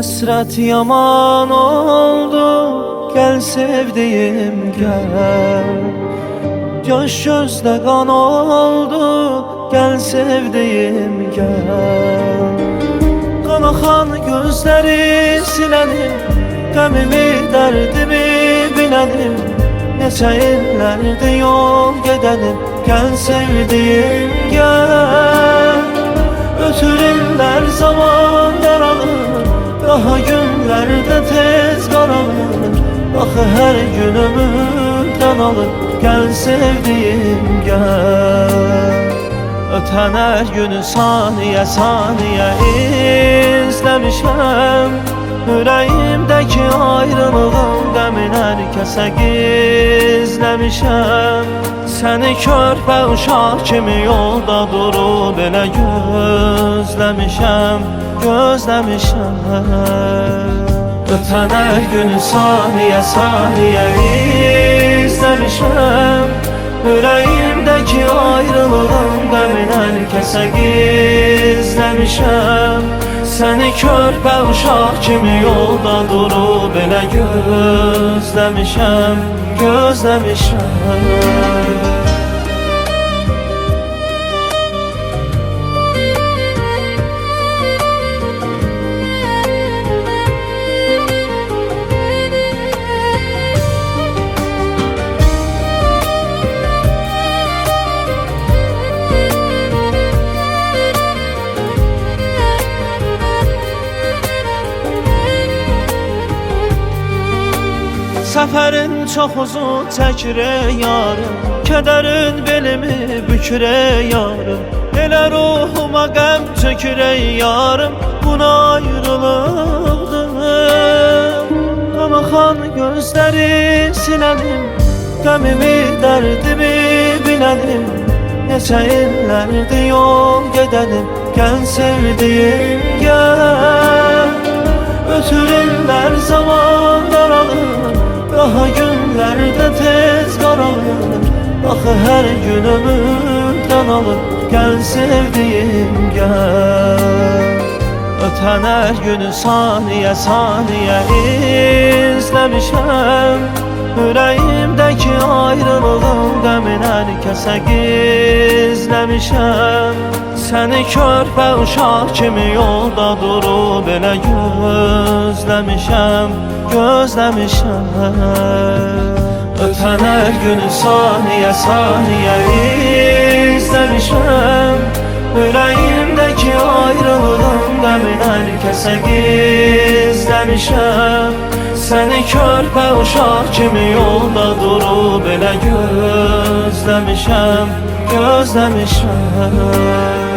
Hasret yaman oldu, gel sevdiğim gel. Yaş gözde kan oldu, gel sevdiğim gel. Kan akan gözleri silelim, gamimi derdimi bilelim. Neçə illərdir yol gedelim, gel sevdiğim gel. Ötür iller zaman daralır, daha günlerde tez qaralır. Baxı hər günümüzdən alır, gel sevdiğim gel. Ötən hər günü saniye saniye izlemişəm. Ürəyimdəki ayrılığın qəmin hər kəsə gizləmişəm. Səni körpə uşaq kimi yolda durub elə gözləmişəm, gözləmişəm. Ötən hər günü saniye saniye izləmişəm. Ürəyimdəki ayrılığın qəmin hər kəsə gizləmişəm. Səni körpə uşaq kimi yolda durub elə gözləmişəm, gözləmişəm. Səfərin çox uzun çəkir yarım, kədərin belimi bükür yarım. Elə ruhuma qəm çökür yarım, buna ayrılıqdır. Qamaxan gözləri siləlim, qəmimi dərdimi biləlim. Neçə illərdir yol gedəlim, gəl sevdiğim gəl. Ötür iller zaman daralır, daha günlerde tez qaralır. Baxı hər günümüzdən alır, gel sevdiğim gel. Ötən hər günü saniye saniye izləmişəm. Ürəyimdəki ayrılığın qəmin hər kəsə gizləmişəm. Səni körpə uşaq kimi yolda durub elə gözləmişəm, gözləmişəm. Ötən hər günü saniye saniye izləmişəm. Ürəyimdəki ayrılığın qəmin hər kəsə gizləmişəm. Səni körpə uşaq kimi yolda durub elə gözləmişəm, gözləmişəm.